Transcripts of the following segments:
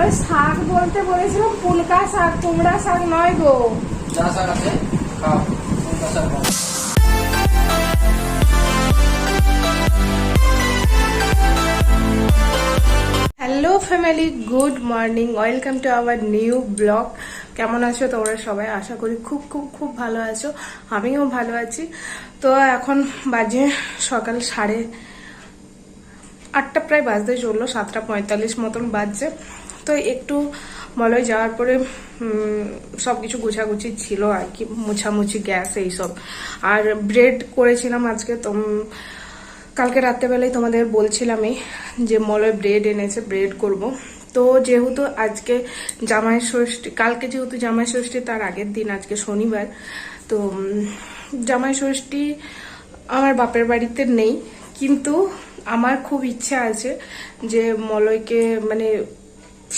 মলয় শাক বলতে বলেছিলাম, পুলকা শাক, কুমড়া শাক নয় গো। যা শাক আছে খাও, পুলকা শাক খাও। Hello family, good morning, welcome to our new blog. কেমন আছো তোমরা সবাই? আশা করি খুব খুব খুব ভালো আছো, আমিও ভালো আছি। তো এখন বাজে সকাল 8:30 প্রায় বাজতে চললো, 7:45 মতন বাজছে। তো একটু মলয় যাওয়ার পরে সবকিছু গুছাগুছি ছিল আর কি, মুছামুছি, গ্যাস এইসব। আর ব্রেড করেছিলাম আজকে। তো কালকে রাত্রেবেলায় তোমাদের বলছিলামই যে মলয় ব্রেড এনেছে, ব্রেড করব। তো যেহেতু আজকে জামাই ষষ্ঠী, কালকে যেহেতু জামাই ষষ্ঠী, তার আগের দিন আজকে শনিবার। তো জামাই ষষ্ঠী আমার বাপের বাড়িতে নেই, কিন্তু আমার খুব ইচ্ছা আছে যে মলয়কে মানে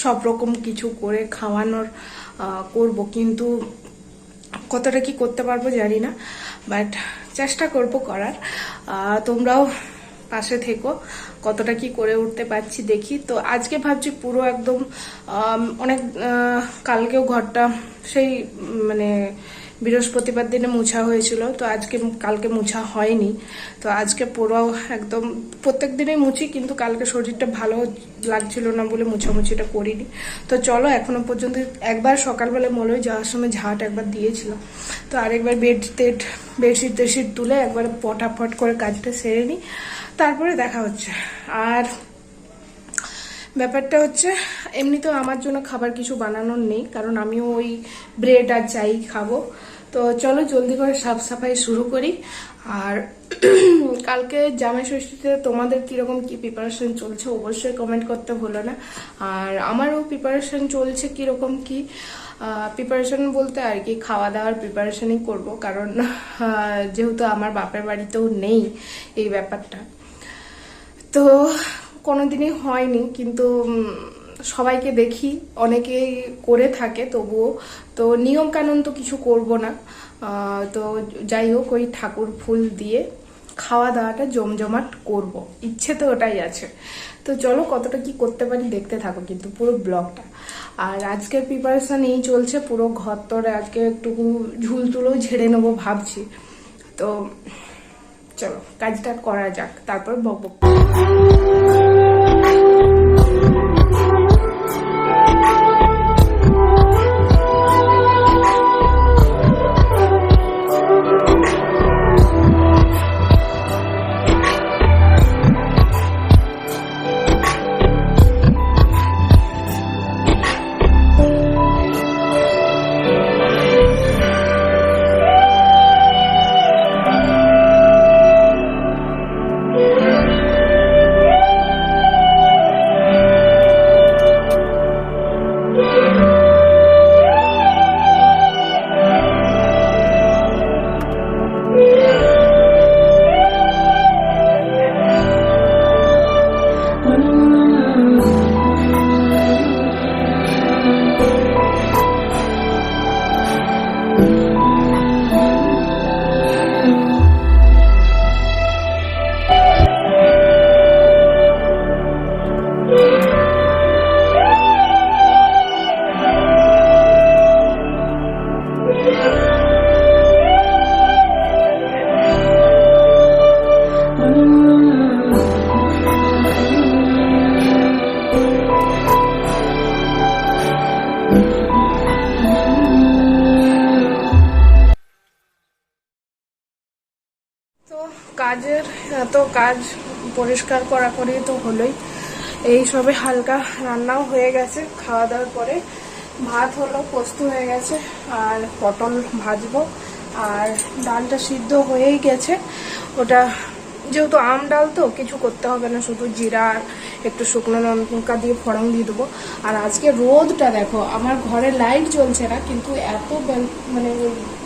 সব রকম কিছু করে খাওয়ানোর করব, কিন্তু কতটা কি করতে পারবো জানি না, বাট চেষ্টা করব করার। তোমরাও পাশে থেকো, কতটা কি করে উঠতে পারছি দেখি। তো আজকে ভাবছি পুরো একদম অনেক কালকেও ঘরটা সেই মানে বৃহস্পতিবার দিনে মুছা হয়েছিল, তো কালকে মুছা হয়নি। তো আজকে পুরো একদম প্রত্যেক দিনেই মুছি, কিন্তু কালকে শরীরটা ভালো লাগছিল না বলে মুছামুছিটা করিনি। তো চলো, এখনো পর্যন্ত একবার সকালবেলা মলয় যাওয়ার সময় ঝাঁট একবার দিয়েছিলাম, তো আরেকবার বেডশিট টেডশিট তুলে একবার পটাফট করে কাজটা সেরে নিই, তারপরে দেখা হচ্ছে। আর ব্যাপারটা হচ্ছে, এমনিতেও আমার জন্য খাবার কিছু বানানোর নেই, কারণ আমিও ওই ব্রেড আর চাই খাবো। তো চলো জলদি করে সাফ সাফাই শুরু করি। আর কালকে জামাই ষষ্ঠীতে তোমাদের কিরকম কি প্রিপারেশন চলছে অবশ্যই কমেন্ট করতে ভুলো না। আর আমারও প্রিপারেশন চলছে, কিরকম কি প্রিপারেশন বলতে আর কি খাওয়া দাওয়ার প্রিপারেশনই করব, কারণ যেহেতু আমার বাপের বাড়িতেও নেই এই ব্যাপারটা, তো কোনোদিনই হয়নি। কিন্তু সবাইকে দেখি অনেকেই করে থাকে তবুও, তো নিয়ম কানুন তো কিছু করব না। তো যাই হোক, ওই ঠাকুর ফুল দিয়ে খাওয়া দাওয়াটা জমজমাট করব, ইচ্ছে তো ওটাই আছে। তো চলো কতটা কি করতে পারি দেখতে থাকো কিন্তু পুরো ব্লগটা। আর আজকের প্রিপারেশন এই চলছে, পুরো ঘর তোরে আজকে একটু ঝুল তুলো ঝেড়ে নেবো ভাবছি। তো চলো কাজটা করা যাক, তারপর বকবক। কাজ পরিষ্কার করা করে তো হলোই, এই সবে হালকা রান্নাও হয়ে গেছে। খাওয়া দাওয়ার পরে ভাত হলো, পোস্ত হয়ে গেছে, আর পটল ভাজবো, আর ডালটা সিদ্ধ হয়েই গেছে। ওটা যেহেতু আম ডাল তো কিছু করতে হবে না, শুধু জিরা আর একটু শুকনো লঙ্কা দিয়ে ফোড়ন দিয়ে দেবো। আর আজকে রোদটা দেখো, আমার ঘরে লাইট জ্বলছে না, কিন্তু এত মানে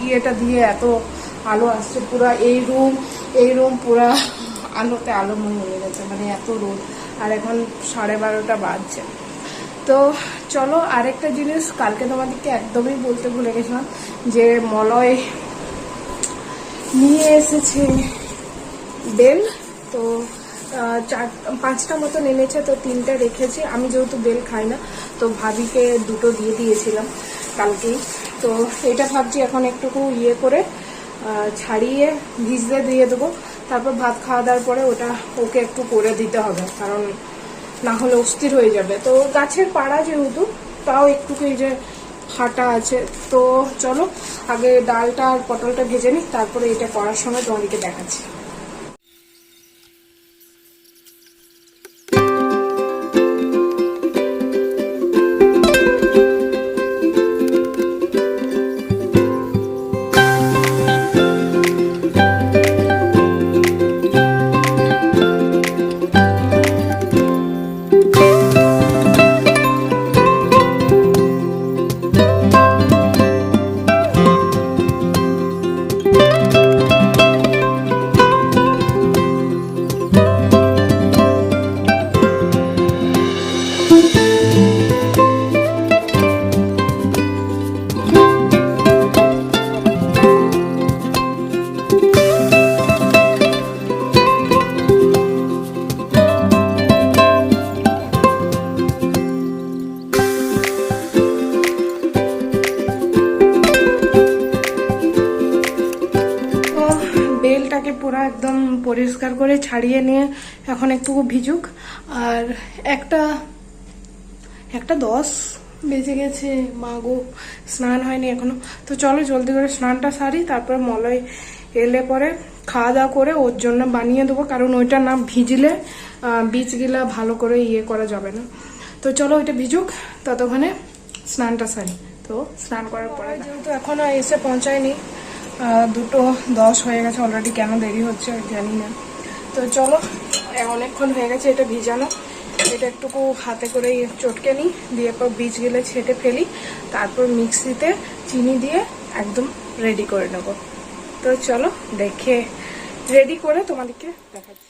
ইয়েটা দিয়ে এত আলো আসছে, পুরা এই রুম পুরা আলোতে আলোময় হয়ে গেছে, মানে এত রোদ। আর এখন 12:30 বাজছে। তো চলো, আরেকটা জিনিস কালকে তোমাদেরকে একদমই বলতে ভুলে গেছিলাম, যে মলয় নিয়ে এসেছে বেল। তো পাঁচটা মতন এনেছে, তো 3টা রেখেছি। আমি যেহেতু বেল খাই না, তো ভাবিকে 2টো দিয়ে দিয়েছিলাম কালকেই। তো এটা ভাবছি এখন একটুকু ইয়ে করে ছাড়িয়ে ভিজতে দিয়ে দেবো, তারপর ভাত খাওয়া দাওয়ার পরে ওটা ওকে একটু করে দিতে হবে, কারণ না হলে অস্থির হয়ে যাবে। তো গাছের পাড়া যেহেতু, তাও একটুকু এই যে ফাটা আছে। তো চলো আগে ডালটা আর পটলটা ভেজে নিই, তারপরে এটা করার সময় তোমাদেরকে দেখাচ্ছি। বেলটাকে পুরো একদম পরিষ্কার করে ছাড়িয়ে নিয়ে এখন একটু ভিজুক। আর একটা 10 বেজে গেছে, মা গো স্নান হয়নি এখনো। তো চলো জলদি করে স্নানটা সারি, তারপর মলয় এলে পরে খাওয়া দাওয়া করে ওর জন্য বানিয়ে দেবো, কারণ ওইটা না ভিজলে বীজগুলা ভালো করে ইয়ে করা যাবে না। তো চলো ওইটা ভিজুক, ততক্ষণে স্নানটা সারি। তো স্নান করার পরে যেহেতু এখনো এসে পৌঁছায়নি, 2:10 হয়ে গেছে অলরেডি, কেন দেরি হচ্ছে জানি না। তো চলো অনেকক্ষণ হয়ে গেছে এটা ভিজানো, এটা একটুকু হাতে করে চটকে নিই, দিয়ে পর বীজ গেলে ছেটে ফেলি, তারপর মিক্সিতে চিনি দিয়ে একদম রেডি করে নেব। তো চলো দেখে রেডি করে তোমাদেরকে দেখাচ্ছি।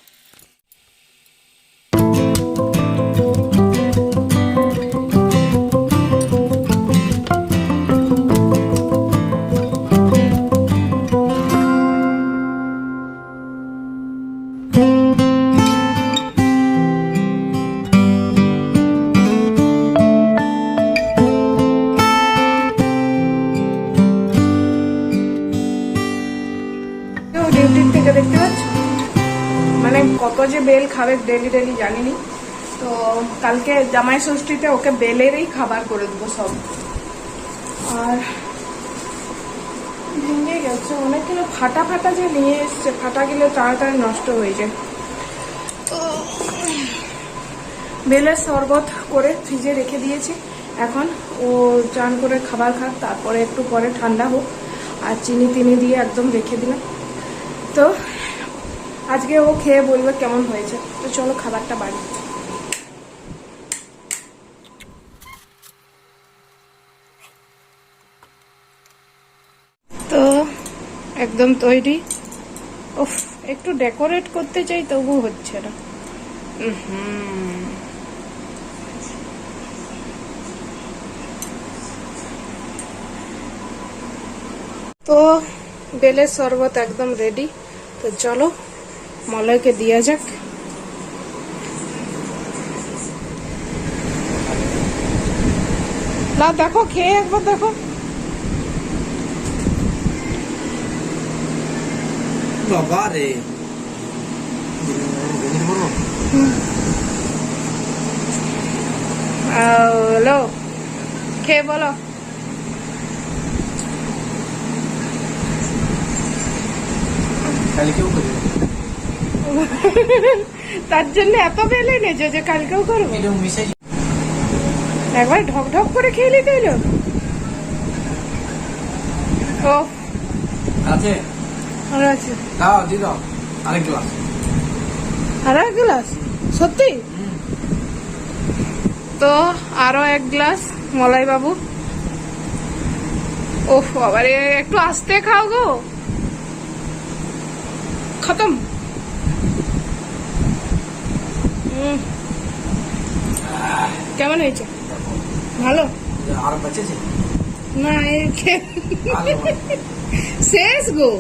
ডিউটির থেকে দেখতে পাচ্ছ, মানে কত যে বেল খাবে ডেলি ডেলি জানিনি। তো কালকে জামাই ষষ্ঠীতে ওকে বেলেরই খাবার করে দেবো সব। আর ভেঙে গেছে অনেকগুলো, ফাটা ফাটা যে নিয়ে এসছে, ফাটা গেলে তাড়াতাড়ি নষ্ট হয়ে যায়। তো বেলের শরবত করে ফ্রিজে রেখে দিয়েছি, এখন ও চান করে খাবার খাক, তারপরে একটু পরে ঠান্ডা হোক। আর চিনি টিনি দিয়ে একদম রেখে দিলাম। তো আজকে ও খেয়ে বলবে কেমন হয়েছে। তো চলো খাবারটা বাড়ি। তো একদম তৈরি। উফ, একটু ডেকোরেট করতে চাই তবু হচ্ছে না। তো বেলের শরবত একদম রেডি। তো চলো মলয়কে দিয়া যাক। না দেখো, খেয়ে একবার দেখো। বাবা রে, হ্যালো, খেয়ে বলো। কালকেও করবে, তার জন্য এত বেল এনেছো যে কালকেও করবো। একবার ঢক ঢক করে খেয়ে নিতে এলো। ও আছে, আর আছে, দাও দি দাও আরেক গ্লাস। আর এক গ্লাস? সত্যি? তো আরো 1 গ্লাস মলাই বাবু। ওফ বাবা রে, একটু আস্তে খাও গো। খতম। কেমন হয়েছে? ভালো? আর বেঁচেছে না, শেষ গো।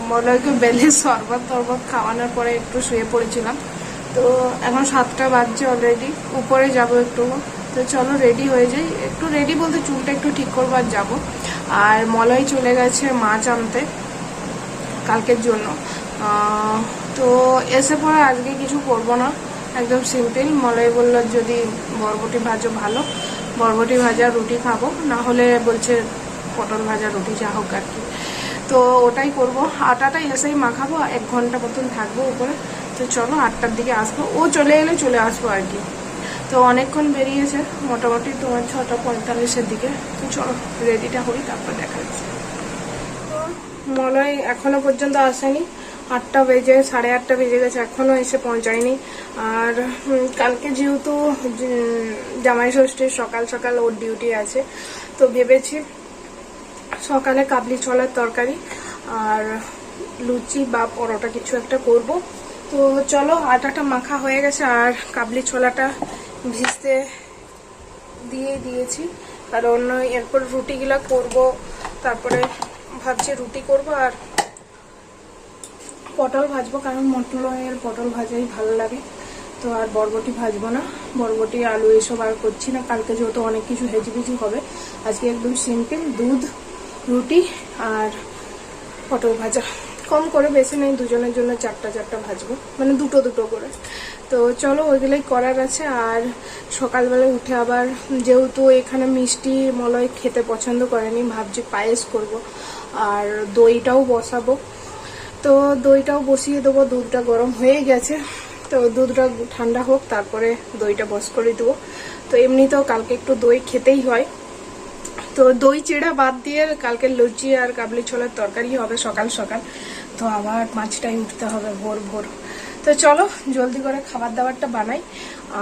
মলয়কে বেলে শরবত টরবত খাওয়ানোর পরে একটু শুয়ে পড়েছিলাম। তো এখন 7টা বাজছে অলরেডি, উপরে যাব একটু। তো চলো রেডি হয়ে যাই, একটু রেডি বলতে চুলটা একটু ঠিক করবো আর যাবো। আর মলয় চলে গেছে মাছ আনতে কালকের জন্য। তো এসে পরে আজকে কিছু করবো না, একদম সিম্পল। মলয় বললো যদি বরবটি ভাজো ভালো, বরবটি ভাজা রুটি খাবো, না হলে বলছে পটল ভাজা রুটি যা হোক আর কি। তো ওটাই করব। আটাটা এসেই মাখাবো, 1 ঘন্টা মতন থাকবো উপরে। তো চলো 8টার দিকে আসবো, ও চলে এলে চলে আসবো আর কি। তো অনেকক্ষণ বেরিয়েছে, মোটামুটি তোমার 6:45-এর দিকে। তো চলো রেডিটা হই, তারপর দেখা যাচ্ছে। তো মলয় এখনো পর্যন্ত আসেনি, 8টা বেজে 8:30 বেজে গেছে, এখনো এসে পৌঁছায়নি। আর কালকে যেহেতু জামাই ষষ্ঠীর সকাল সকাল ওর ডিউটি আছে, তো ভেবেছি সকালে কাবলি ছোলার তরকারি আর লুচি বা পরোটা কিছু একটা করব। তো চলো আটাটা মাখা হয়ে গেছে, আর কাবলি ছোলাটা ভিজতে দিয়ে দিয়েছি, কারণ এরপর রুটিগুলো করব। তারপরে ভাবছি রুটি করব আর পটল ভাজবো, কারণ মটলের পটল ভাজাই ভালো লাগে। তো আর বরবটি ভাজবো না, বরবটি আলু এসব আর করছি না, কালকে যেহেতু অনেক কিছু হেজিবিজি হবে। আজকে একদম সিম্পল দুধ, রুটি আর পটল ভাজা, কম করে, বেশি নেই, দুজনের জন্য 4টা ভাজবো, মানে দুটো করে। তো চলো ওইগুলোই করার আছে। আর সকালবেলা উঠে আবার যেহেতু এখানে মিষ্টি মলয় খেতে পছন্দ করেনি, ভাবছি পায়েস করব আর দইটাও বসাবো। তো দইটাও বসিয়ে দেবো, দুধটা গরম হয়ে গেছে, তো দুধটা ঠান্ডা হোক তারপরে দইটা বস করে দেবো। তো এমনিতেও কালকে একটু দই খেতেই হয়। তো দই চিড়া বাদ দিয়ে কালকে লুচি আর কাবলি ছোলার তরকারি হবে সকাল সকাল। তো আবার 5টায় উঠতে হবে ভোর ভোর। তো চলো জলদি করে খাবার দাবারটা বানাই।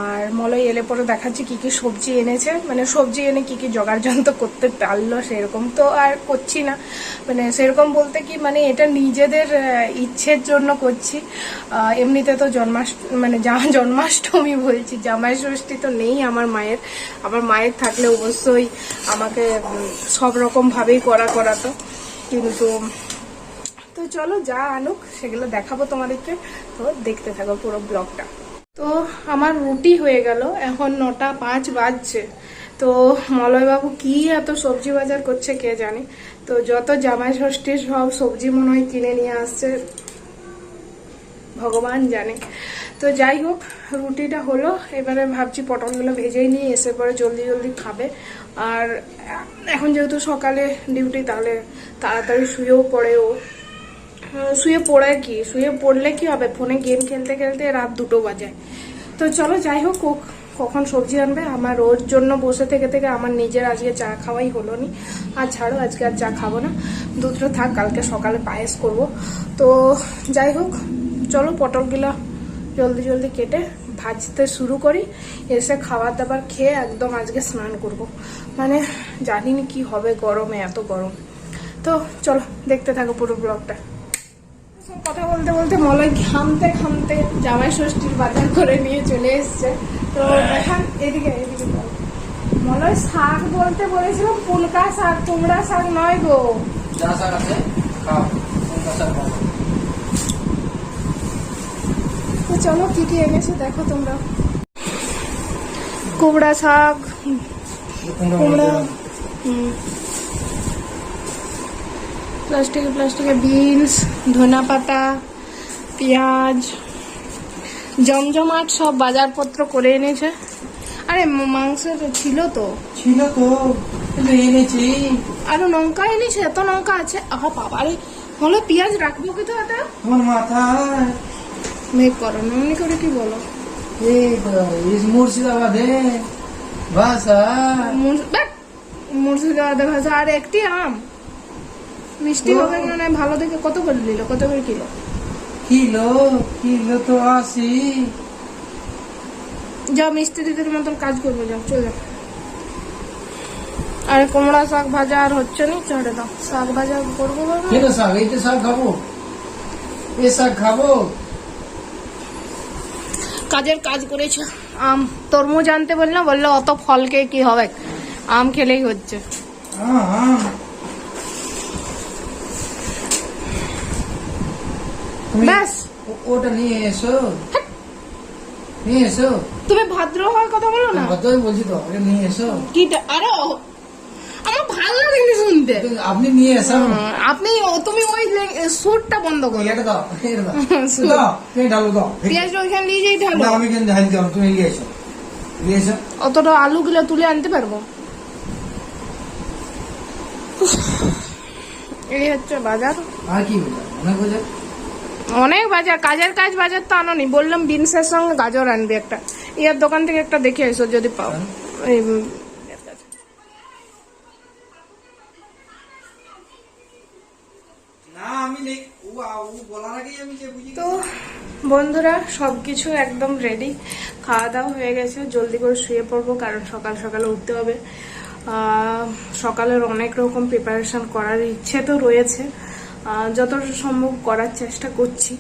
আর মলয় এলে পরে দেখাচ্ছি কি কি সবজি এনেছে, মানে সবজি এনে কি কি জোগাড় যন্ত্র করতে পারলো, সেরকম তো আর করছি না। মানে সেরকম বলতে কি, মানে এটা নিজেদের ইচ্ছের জন্য করছি। এমনিতে তো জন্মাষ্টমী বলছি, জামাই ষষ্ঠী তো নেই আমার মায়ের। আমার মায়ের থাকলে অবশ্যই আমাকে সব রকম ভাবেই করাতো, কিন্তু তো চলো যা আনুক সেগুলো দেখাবো তোমাদেরকে। তো দেখতে থাকো পুরো ব্লগটা। তো আমার রুটি হয়ে গেল, এখন 9:05 বাজছে। তো মলয়বাবু কি এত সবজি বাজার করছে কে জানে। তো যত জামাই ষষ্ঠীর সব সবজি মনে হয় কিনে নিয়ে আসছে, ভগবান জানে। তো যাই হোক রুটিটা হলো, এবারে ভাবছি পটলগুলো ভেজেই নিয়ে এসে পরে জলদি জলদি খাবে। আর এখন যেহেতু সকালে ডিউটি, তাহলে তাড়াতাড়ি শুয়েও পড়ে ও। শুয়ে পড়লে কি হবে, ফোনে গেম খেলতে খেলতে রাত 2টো বাজায়। তো চলো যাই হোক, ও কখন সবজি আনবে, আমার ওর জন্য বসে থেকে থেকে আমার নিজের আজকে চা খাওয়াই হলো নি। আর ছাড়ো, আজকে আর চা খাবো না, দুধটা থাক, কালকে সকালে পায়েস করব। তো যাই হোক চলো পটলগুলো জলদি জলদি কেটে ভাজতে শুরু করি, এসে খাবার দাবার খেয়ে একদম আজকে স্নান করব। মানে জানিনি কি হবে গরমে, এত গরম। তো চলো দেখতে থাকো পুরো ব্লগটা। কথা বলতে বলতে মলয় ঘামতে ঘামতে জামাই ষষ্ঠীর বাজার করে নিয়ে চলে এসছে। তো দেখান এদিকে মলয় শাক বলতে বলেছিলাম, পুলকা শাক, কুমড়া শাক নয় গো। যা শাক আছে খাও, কোনটা শাক খাও। তো চলো কি কি এনেছে দেখো তোমরা। কুমড়া শাক, কুমড়া, প্লাস্টিকে বিনস, ধনা পাতা, পেঁয়াজ, জমজমাট সব বাজারপত্র করে এনেছে। আরে মাংস ছিল তো এনেছি, আরো লঙ্কা এনেছে, এত লঙ্কা আছে। আহা বাবারে, হলো পেঁয়াজ রাখবো কি তো এটা আমার মাথায় মেঘ করো না, এমনি করে কি বলো। মুর্শিদাবাদে ভাষা, মুর্শিদাবাদের ভাষা। আর একটি আম মিষ্টি হবে না, ভালো দেখে কত করে নিল, কত করে কিলো? কিলো তো 80। যাও মিষ্টি দিদির মতন কাজ করবে, যাও চলে যাও। আর কুমড়া শাক ভাজা আর হচ্ছে না, ছেড়ে দাও, শাক ভাজা করবো। কেন শাক? এই তো শাক খাবো, এই শাক খাবো। কাজের কাজ করেছে। আম তরমুজ আনতে বললাম, বললো অত ফলকে কি হবে, আম খেলেই হচ্ছে। ব্যাস ওটা নিয়ে এসো। নিয়ে এসো। তুমি ভদ্র হওয়ার কথা বলো না। ভদ্রই বলছি তো, আরে নিয়ে এসো। কি আরে আমার ভালো লাগেনি শুনতে। আপনি নিয়ে এসো। আপনি তুমি ওই স্যুটটা বন্ধ করো। এটা দাও, এটা দাও। দাও, তুমি ঢালো দাও। পেঁয়াজটা ওইখানে নিয়ে যাই ঢালো। না, আমি কেন ঢালি দাও, তুমি নিয়ে এসো। নিয়ে এসো। অতটা আলুগুলো তুলে আনতে পারবো? এই হচ্ছে বাজার। আর কি বাজার? অনেক বাজার। অনেক বাজার, কাজের কাজ বাজার তো আনোনি। বললাম বিনসের সঙ্গে গাজর আনবি একটা। ইয়ার দোকান থেকে একটা দেখে এসো যদি পাও। এই না আমি নেই, ও বলার আগেই আমি যে বুঝি। তো বন্ধুরা সবকিছু একদম রেডি, খাওয়া দাওয়া হয়ে গেছে। জলদি করে শুয়ে পড়বো কারণ সকাল সকালে উঠতে হবে। সকালের অনেক রকম প্রিপারেশন করার ইচ্ছে তো রয়েছে, যতটা সম্ভব করার চেষ্টা করছি।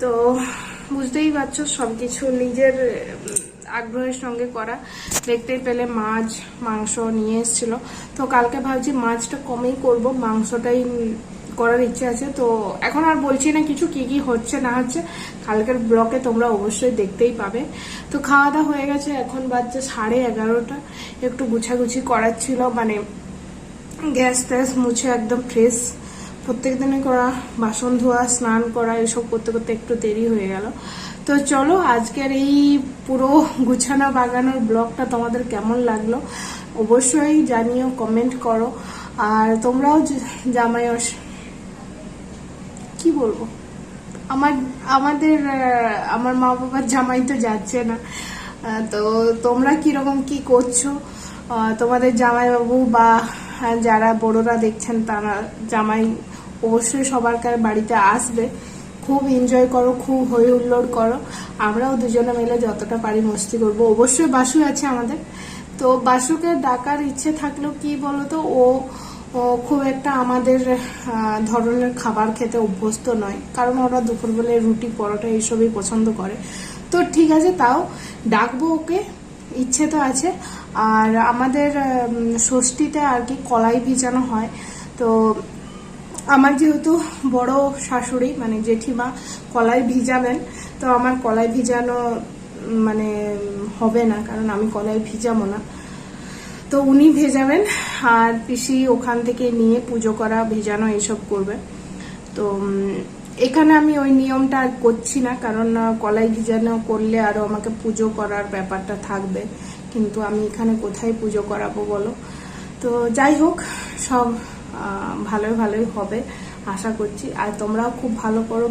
তো বুঝতেই পারছো সবকিছু নিজের আগ্রহের সঙ্গে করা। দেখতেই পেলে মাছ মাংস নিয়ে এসেছিল, তো কালকে ভাবছি মাছটা কমেই করব, মাংসটাই করার ইচ্ছে আছে। তো এখন আর বলছি না কিছু, কি কি হচ্ছে না হচ্ছে কালকের ব্লগে তোমরা অবশ্যই দেখতেই পাবে। তো খাওয়া দাওয়া হয়ে গেছে, এখন বাজছে 11:30। একটু গুছাগুছি করার ছিল, মানে গ্যাস ট্যাস মুছে একদম ফ্রেশ। প্রত্যেক দিনে করা বাসন ধোয়া স্নান করা এসব করতে করতে একটু দেরি হয়ে গেল। তো চলো আজকের এই পুরো গুছানো বাগানোর ব্লগটা তোমাদের কেমন লাগলো অবশ্যই জানিও, কমেন্ট করো। আর তোমরাও জামাই কি বলবো, আমার মা বাবার জামাই তো যাচ্ছে না। তো তোমরা কিরকম কি করছো, তোমাদের জামাইবাবু বা যারা বড়রা দেখছেন তারা জামাই অবশ্যই সবার বাড়িতে আসবে। খুব এনজয় করো, খুব হই হুল্লোড় করো। আমরাও দুজনে মিলে যতটা পারি মস্তি করবো। অবশ্যই বাসু আছে আমাদের, তো বাসুকে ডাকার ইচ্ছে থাকলেও কি বলতো, ও খুব একটা আমাদের ধরনের খাবার খেতে অভ্যস্ত নয়, কারণ ওরা দুপুরবেলায় রুটি পরোটা এইসবই পছন্দ করে। তো ঠিক আছে, তাও ডাকবো ওকে, ইচ্ছে তো আছে। আর আমাদের ষষ্ঠীতে আর কি কলাই ভিজানো হয়। তো আমার যেহেতু বড় শাশুড়ি মানে জেঠিমা কলাই ভিজাবেন, তো আমার কলাই ভিজানো মানে হবে না, কারণ আমি কলাই ভিজাবো না। তো উনি ভেজাবেন, আর পিসি ওখান থেকে নিয়ে পুজো করা ভেজানো এইসব করবে। তো এখানে আমি ওই নিয়মটা আর করছি না, কারণ কলাই ভিজানো করলে আরো আমাকে পুজো করার ব্যাপারটা থাকবে, কিন্তু আমি এখানে কোথায় পুজো করাবো বলো। তো যাই হোক, সব ভালোই হবে আশা করছি। আর তোমরাও খুব ভালো করো,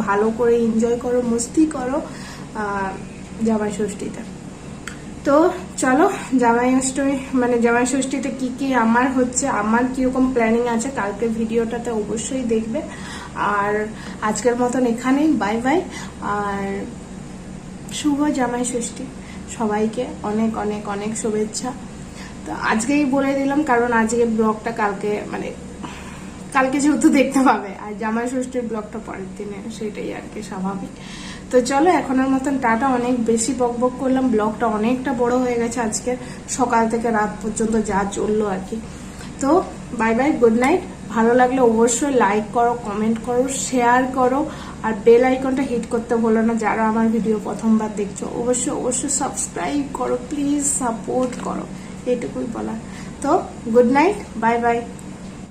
ভালো করে এনজয় করো, মস্তি করো জামাই ষষ্ঠীতে। তো চলো জামাই অষ্টমী মানে জামাই ষষ্ঠীতে কি কি আমার হচ্ছে, আমার কিরকম প্ল্যানিং আছে কালকের ভিডিওটাতে অবশ্যই দেখবে। আর আজকের মতন এখানেই বাই বাই। আর শুভ জামাই ষষ্ঠী সবাইকে অনেক অনেক অনেক শুভেচ্ছা। তো আজকেই বলে দিলাম, কারণ আজকে ব্লগটা কালকে যেহেতু দেখতে পাবে, আর জামাই ষষ্ঠীর ব্লগটা পরের দিনে, সেটাই আর কি স্বাভাবিক। তো চলো এখনের মতন টাটা। অনেক বেশি বকবক করলাম, ব্লগটা অনেকটা বড় হয়ে গেছে আজকে, সকাল থেকে রাত পর্যন্ত যা চললো আর কি। তো বাই বাই, গুড নাইট। ভালো লাগলে অবশ্যই লাইক করো, কমেন্ট করো, শেয়ার করো, আর বেল আইকনটা হিট করতে বলো না। যারা আমার ভিডিও প্রথমবার দেখছো অবশ্যই সাবস্ক্রাইব করো, প্লিজ সাপোর্ট করো, এইটুকুই বলার। তো গুড নাইট, বাই বাই।